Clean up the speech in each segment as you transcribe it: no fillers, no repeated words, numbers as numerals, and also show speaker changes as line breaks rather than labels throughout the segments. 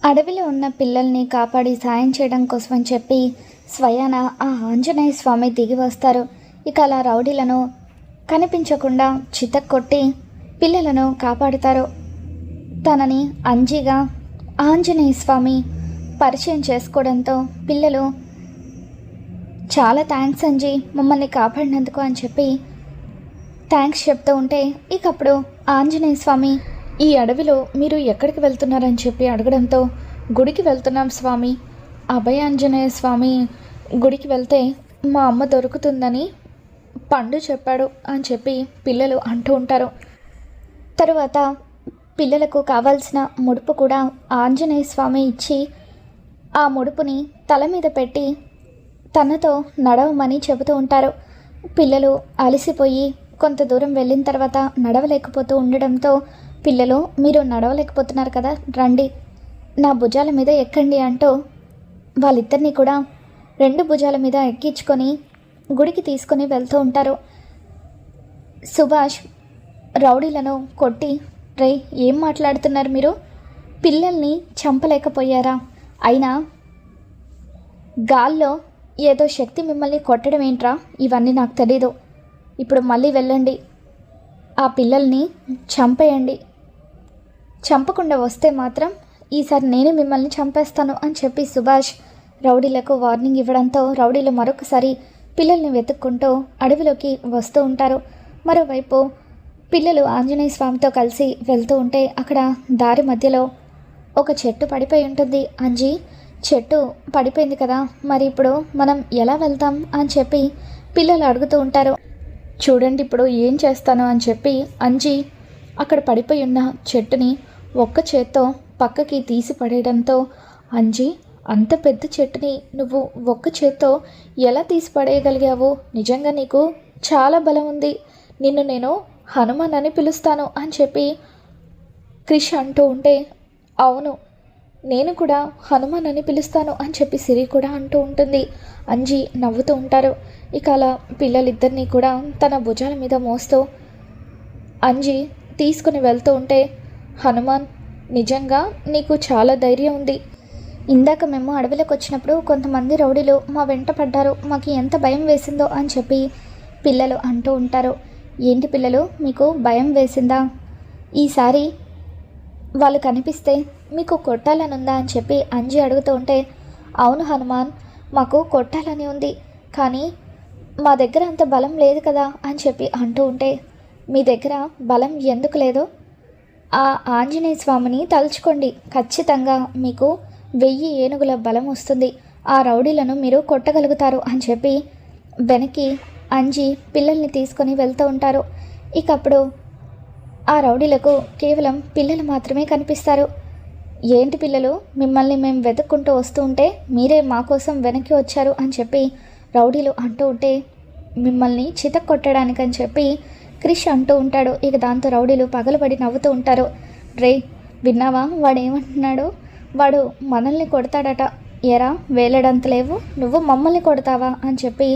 అడవిలో ఉన్న పిల్లల్ని కాపాడి సాయం చేయడం కోసమని చెప్పి స్వయాన ఆ ఆంజనేయ స్వామి దిగి వస్తారు. ఇక అలా రౌడీలను కనిపించకుండా చితక్కొట్టి పిల్లలను కాపాడుతారు. తనని అంజీగా ఆంజనేయ స్వామి పరిచయం చేసుకోవడంతో పిల్లలు చాలా థ్యాంక్స్ అంజీ, మమ్మల్ని కాపాడినందుకు అని చెప్పి థ్యాంక్స్ చెప్తూ ఉంటే ఇకప్పుడు ఆంజనేయ స్వామి ఈ అడవిలో మీరు ఎక్కడికి వెళ్తున్నారని చెప్పి అడగడంతో గుడికి వెళ్తున్నాం స్వామి, అభయాంజనేయ స్వామి గుడికి వెళ్తే మా అమ్మ దొరుకుతుందని పండు చెప్పాడు అని చెప్పి పిల్లలు అంటూ ఉంటారు. తరువాత పిల్లలకు కావాల్సిన ముడుపు కూడా ఆంజనేయ స్వామి ఇచ్చి ఆ ముడుపుని తల మీద పెట్టి తనతో నడవమని చెబుతూ ఉంటారు. పిల్లలు అలసిపోయి కొంత దూరం వెళ్ళిన తర్వాత నడవలేకపోతూ ఉండడంతో పిల్లలు మీరు నడవలేకపోతున్నారు కదా, రండి నా భుజాల మీద ఎక్కండి అంటూ వాళ్ళిద్దరినీ కూడా 2 భుజాల మీద ఎక్కించుకొని గుడికి తీసుకొని వెళ్తూ ఉంటారు. సుభాష్ రౌడీలను కొట్టి, రే ఏం మాట్లాడుతున్నారు మీరు, పిల్లల్ని చంపలేకపోయారా, అయినా గాల్లో ఏదో శక్తి మిమ్మల్ని కొట్టడం ఏంట్రా, ఇవన్నీ నాకు తెలీదు, ఇప్పుడు మళ్ళీ వెళ్ళండి, ఆ పిల్లల్ని చంపేయండి, చంపకుండా వస్తే మాత్రం ఈసారి నేను మిమ్మల్ని చంపేస్తాను అని చెప్పి సుభాష్ రౌడీలకు వార్నింగ్ ఇవ్వడంతో రౌడీలు మరొకసారి పిల్లల్ని వెతుక్కుంటూ అడవిలోకి వస్తూ ఉంటారు. మరోవైపు పిల్లలు ఆంజనేయ స్వామితో కలిసి వెళ్తూ ఉంటే అక్కడ దారి మధ్యలో ఒక చెట్టు పడిపోయి ఉంటుంది. అంజీ, చెట్టు పడిపోయింది కదా, మరి ఇప్పుడు మనం ఎలా వెళ్తాం అని చెప్పి పిల్లలు అడుగుతూ ఉంటారు. చూడండి ఇప్పుడు ఏం చేస్తాను అని చెప్పి అంజీ అక్కడ పడిపోయి ఉన్న చెట్టుని ఒక్క చేత్తో పక్కకి తీసి పడేయడంతో, అంజీ అంత పెద్ద చెట్టుని నువ్వు ఒక్క చేత్తో ఎలా తీసి పడేయగలిగావు, నిజంగా నీకు చాలా బలం ఉంది, నిన్ను నేను హనుమాన్ అని పిలుస్తాను అని చెప్పి క్రిష్ అంటూ ఉంటే, అవును నేను కూడా హనుమాన్ అని పిలుస్తాను అని చెప్పి సిరి కూడా అంటూ ఉంటుంది. అంజీ నవ్వుతూ ఉంటారు. ఇక అలా పిల్లలిద్దరినీ కూడా తన భుజాల మీద మోస్తూ అంజీ తీసుకుని వెళ్తూ ఉంటే, హనుమాన్ నిజంగా నీకు చాలా ధైర్యం ఉంది, ఇందాక మేము అడవిలోకి వచ్చినప్పుడు కొంతమంది రౌడీలు మా వెంట పడ్డారు, మాకు ఎంత భయం వేసిందో అని చెప్పి పిల్లలు అంటూ ఉంటారు. ఏంటి పిల్లలు మీకు భయం వేసిందా, ఈసారి వాళ్ళు కనిపిస్తే మీకు కొట్టాలని ఉందా అని చెప్పి అంజీ అడుగుతూ ఉంటే, అవును హనుమాన్ మాకు కొట్టాలని ఉంది, కానీ మా దగ్గర అంత బలం లేదు కదా అని చెప్పి అంటూ ఉంటే, మీ దగ్గర బలం ఎందుకు లేదు, ఆ ఆంజనేయ స్వామిని తలుచుకోండి, ఖచ్చితంగా మీకు 1000 ఏనుగుల బలం వస్తుంది, ఆ రౌడీలను మీరు కొట్టగలుగుతారు అని చెప్పి వెనక్కి అంజీ పిల్లల్ని తీసుకొని వెళ్తూ ఉంటారు. ఇకప్పుడు ఆ రౌడీలకు కేవలం పిల్లలు మాత్రమే కనిపిస్తారు. ఏంటి పిల్లలు, మిమ్మల్ని మేము వెతుక్కుంటూ వస్తూ ఉంటే మీరే మా కోసం వెనక్కి వచ్చారు అని చెప్పి రౌడీలు అంటూ ఉంటే, మిమ్మల్ని చితక్కొట్టడానికని చెప్పి క్రిష్ అంటూ ఉంటాడు. ఇక దాంతో రౌడీలు పగలబడి నవ్వుతూ ఉంటారు. రే విన్నావా వాడు ఏమంటున్నాడు, వాడు మనల్ని కొడతాడట, ఎరా వేలడంత లేవు నువ్వు మమ్మల్ని కొడతావా అని చెప్పి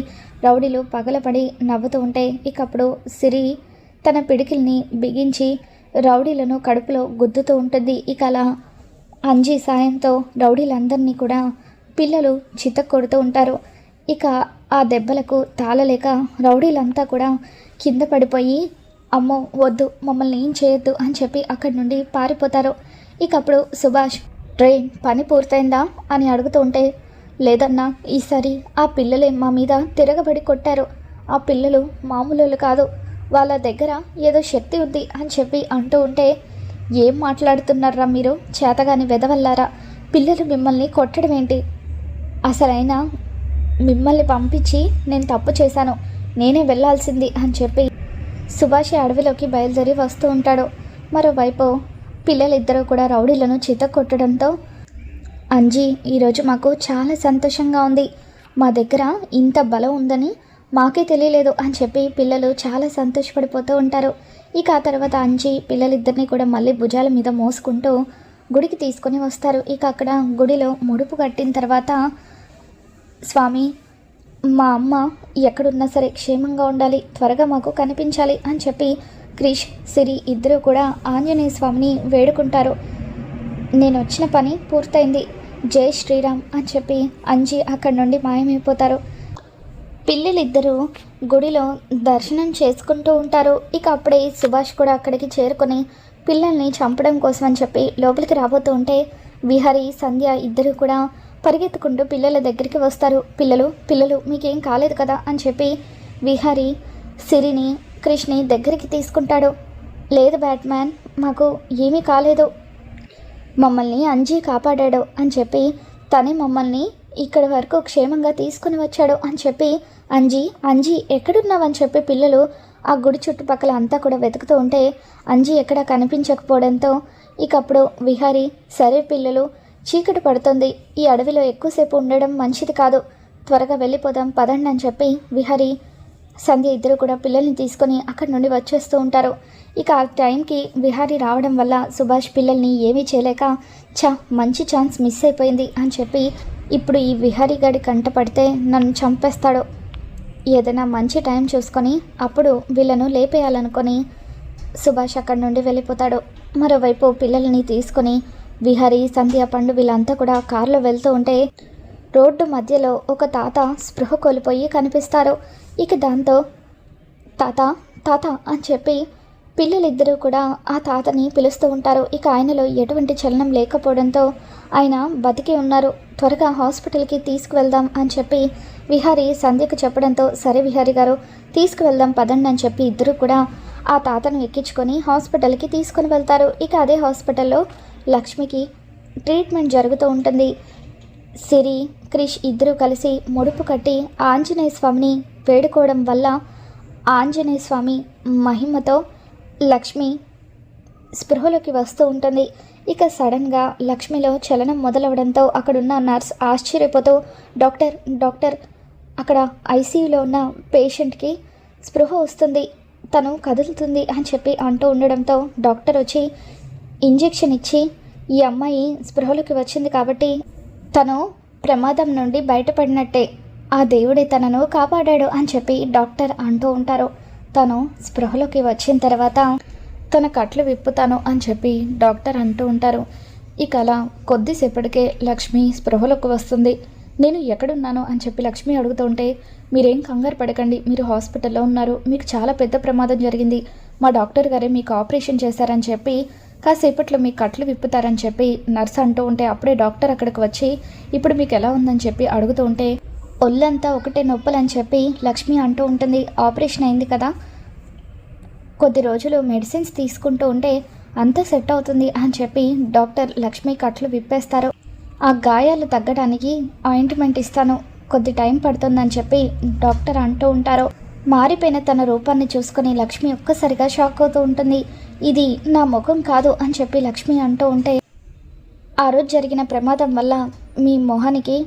రౌడీలు పగలబడి నవ్వుతూ ఉంటే ఇకప్పుడు సిరి తన పిడికిల్ని బిగించి రౌడీలను కడుపులో గుద్దుతూ ఉంటుంది. ఇక అలా అంజీ సాయంతో రౌడీలందరినీ కూడా పిల్లలు చితక్కొడుతూ ఉంటారు. ఇక ఆ దెబ్బలకు తాళలేక రౌడీలంతా కూడా కింద పడిపోయి, అమ్మో వద్దు మమ్మల్ని ఏం చేయొద్దు అని చెప్పి అక్కడి నుండి పారిపోతారు. ఇకప్పుడు సుభాష్, రే పని పూర్తయిందా అని అడుగుతూ ఉంటే, లేదన్నా ఈసారి ఆ పిల్లలే మా మీద తిరగబడి కొట్టారు, ఆ పిల్లలు మామూలు కాదు, వాళ్ళ దగ్గర ఏదో శక్తి ఉంది అని చెప్పి అంటూ ఉంటే, ఏం మాట్లాడుతున్నారా మీరు, చేతగాని వెదవల్లారా, పిల్లలు మిమ్మల్ని కొట్టడం ఏంటి, అసలైన మిమ్మల్ని పంపించి నేను తప్పు చేశాను, నేనే వెళ్ళాల్సింది అని చెప్పి సుభాష్ అడవిలోకి బయలుదేరి వస్తూ ఉంటాడు. మరోవైపు పిల్లలిద్దరూ కూడా రౌడీలను చితక్కొట్టడంతో, అంజీ ఈరోజు మాకు చాలా సంతోషంగా ఉంది, మా దగ్గర ఇంత బలం ఉందని మాకే తెలియలేదు అని చెప్పి పిల్లలు చాలా సంతోషపడిపోతూ ఉంటారు. ఇక ఆ తర్వాత అంజీ పిల్లలిద్దరినీ కూడా మళ్ళీ భుజాల మీద మోసుకుంటూ గుడికి తీసుకొని వస్తారు. ఇక అక్కడ గుడిలో ముడుపు కట్టిన తర్వాత, స్వామి మా అమ్మ ఎక్కడున్నా సరే క్షేమంగా ఉండాలి, త్వరగా మాకు కనిపించాలి అని చెప్పి క్రిష్ సిరి ఇద్దరూ కూడా ఆంజనేయ స్వామిని వేడుకుంటారు. నేను వచ్చిన పని పూర్తయింది, జై శ్రీరామ్ అని చెప్పి అంజీ అక్కడి నుండి మాయమైపోతారు. పిల్లలిద్దరూ గుడిలో దర్శనం చేసుకుంటూ ఉంటారు. ఇక అప్పుడే సుభాష్ కూడా అక్కడికి చేరుకొని పిల్లల్ని చంపడం కోసం అని చెప్పి లోపలికి రాబోతూ ఉంటే విహారి సంధ్య ఇద్దరు కూడా పరిగెత్తుకుంటూ పిల్లల దగ్గరికి వస్తారు. పిల్లలు మీకేం కాలేదు కదా అని చెప్పి విహారి సిరిని క్రిష్ని దగ్గరికి తీసుకుంటాడు. లేదు బ్యాట్మ్యాన్, మాకు ఏమీ కాలేదు, మమ్మల్ని అంజీ కాపాడాడు అని చెప్పి తనే మమ్మల్ని ఇక్కడి వరకు క్షేమంగా తీసుకుని వచ్చాడు అని చెప్పి అంజీ ఎక్కడున్నావని చెప్పి పిల్లలు ఆ గుడి చుట్టుపక్కల అంతా కూడా వెతుకుతూ ఉంటే అంజీ ఎక్కడా కనిపించకపోవడంతో ఇక అప్పుడు విహారి సరే పిల్లలు, చీకటి పడుతుంది, ఈ అడవిలో ఎక్కువసేపు ఉండడం మంచిది కాదు, త్వరగా వెళ్ళిపోదాం పదండి అని చెప్పి విహారి సంధ్య ఇద్దరు కూడా పిల్లల్ని తీసుకొని అక్కడి నుండి వచ్చేస్తూ ఉంటారు. ఇక ఆ టైంకి విహారీ రావడం వల్ల సుభాష్ పిల్లల్ని ఏమీ చేయలేక మంచి ఛాన్స్ మిస్ అయిపోయింది అని చెప్పి ఇప్పుడు ఈ విహారీ గడి కంట పడితే నన్ను చంపేస్తాడు, ఏదైనా మంచి టైం చూసుకొని అప్పుడు వీళ్ళను లేపేయాలనుకొని సుభాష్ అక్కడి నుండి వెళ్ళిపోతాడు. మరోవైపు పిల్లల్ని తీసుకొని విహారీ సంధ్య పండు వీళ్ళంతా కూడా కారులో వెళ్తూ ఉంటే రోడ్డు మధ్యలో ఒక తాత స్పృహ కోల్పోయి కనిపిస్తారు. ఇక దాంతో తాత అని చెప్పి పిల్లలిద్దరూ కూడా ఆ తాతని పిలుస్తూ ఉంటారు. ఇక ఆయనలో ఎటువంటి చలనం లేకపోవడంతో ఆయన బతికి ఉన్నారు, త్వరగా హాస్పిటల్కి తీసుకువెళ్దాం అని చెప్పి విహారీ సంధ్యకు చెప్పడంతో సరే విహారీ గారు తీసుకువెళ్దాం పదండి అని చెప్పి ఇద్దరు కూడా ఆ తాతను ఎక్కించుకొని హాస్పిటల్కి తీసుకుని వెళ్తారు. ఇక అదే హాస్పిటల్లో లక్ష్మికి ట్రీట్మెంట్ జరుగుతూ ఉంటుంది. సిరి క్రిష్ ఇద్దరూ కలిసి ముడుపు కట్టి ఆంజనేయ స్వామిని వేడుకోవడం వల్ల ఆంజనేయ స్వామి మహిమతో లక్ష్మి స్పృహలోకి వస్తూ ఉంటుంది. ఇక సడన్గా లక్ష్మిలో చలనం మొదలవడంతో అక్కడున్న నర్స్ ఆశ్చర్యపోతూ డాక్టర్ అక్కడ ఐసీయూలో ఉన్న పేషెంట్కి స్పృహ వస్తుంది, తను కదులుతుంది అని చెప్పి అంటూ ఉండడంతో డాక్టర్ వచ్చి ఇంజెక్షన్ ఇచ్చి ఈ అమ్మాయి స్పృహలోకి వచ్చింది కాబట్టి తను ప్రమాదం నుండి బయటపడినట్టే, ఆ దేవుడే తనను కాపాడాడు అని చెప్పి డాక్టర్ అంటూ ఉంటారు. తను స్పృహలోకి వచ్చిన తర్వాత తన కట్లు విప్పుతాను అని చెప్పి డాక్టర్ అంటూ ఉంటారు. ఇక అలా కొద్దిసేపటికే లక్ష్మి స్పృహలోకి వస్తుంది. నేను ఎక్కడున్నాను అని చెప్పి లక్ష్మి అడుగుతూ ఉంటే మీరేం కంగారు పడకండి, మీరు హాస్పిటల్లో ఉన్నారు, మీకు చాలా పెద్ద ప్రమాదం జరిగింది, మా డాక్టర్ గారే మీకు ఆపరేషన్ చేశారని చెప్పి కాసేపట్లో మీ కట్లు విప్పుతారని చెప్పి నర్స్ అంటూ ఉంటే అప్పుడే డాక్టర్ అక్కడికి వచ్చి ఇప్పుడు మీకు ఎలా ఉందని చెప్పి అడుగుతూ ఉంటే ఒళ్ళంతా ఒకటే నొప్పులని చెప్పి లక్ష్మి అంటూ ఉంటుంది. ఆపరేషన్ అయింది కదా, కొద్ది రోజులు మెడిసిన్స్ తీసుకుంటూ ఉంటే అంతా సెట్ అవుతుంది అని చెప్పి డాక్టర్ లక్ష్మి కట్లు విప్పేస్తారు. ఆ గాయాలు తగ్గడానికి ఆయింట్మెంట్ ఇస్తాను, కొద్ది టైం పడుతుందని చెప్పి డాక్టర్ అంటూ ఉంటారు. మారిపోయిన తన రూపాన్ని చూసుకొని లక్ష్మి ఒక్కసారిగా షాక్ అవుతూ ఉంటుంది. ఇది నా ముఖం కాదు అని చెప్పి లక్ష్మి అంటూ ఉంటే ఆ రోజు జరిగిన ప్రమాదం వల్ల మీ మొహానికి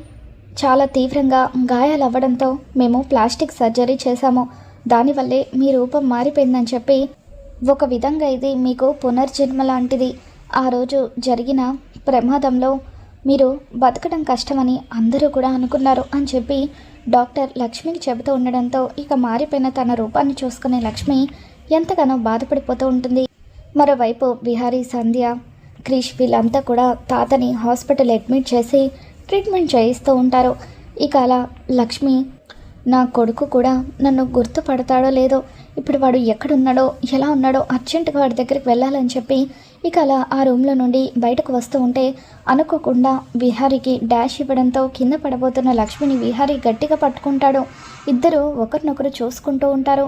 చాలా తీవ్రంగా గాయాలు అవ్వడంతో మేము ప్లాస్టిక్ సర్జరీ చేశాము, దానివల్లే మీ రూపం మారిపోయిందని చెప్పి ఒక విధంగా ఇది మీకు పునర్జన్మ లాంటిది, ఆ రోజు జరిగిన ప్రమాదంలో మీరు బతకడం కష్టమని అందరూ కూడా అనుకున్నారు అని చెప్పి డాక్టర్ లక్ష్మికి చెబుతూ ఉండడంతో ఇక మారిపోయిన తన రూపాన్ని చూసుకునే లక్ష్మి ఎంతగానో బాధపడిపోతూ ఉంటుంది. మరోవైపు విహారీ సంధ్య క్రిష్ వీళ్ళంతా కూడా తాతని హాస్పిటల్ అడ్మిట్ చేసి ట్రీట్మెంట్ చేయిస్తూ ఉంటారు. ఇక అలా లక్ష్మి నా కొడుకు కూడా నన్ను గుర్తుపడతాడో లేదో, ఇప్పుడు వాడు ఎక్కడున్నాడో ఎలా ఉన్నాడో అర్జెంటుగా వాడి దగ్గరికి వెళ్ళాలని చెప్పి ఇక అలా ఆ రూమ్లో నుండి బయటకు వస్తూ ఉంటే అనుకోకుండా విహారీకి డాష్ ఇవ్వడంతో కింద పడబోతున్న లక్ష్మిని విహారీ గట్టిగా పట్టుకుంటాడు. ఇద్దరు ఒకరినొకరు చూసుకుంటూ ఉంటారు.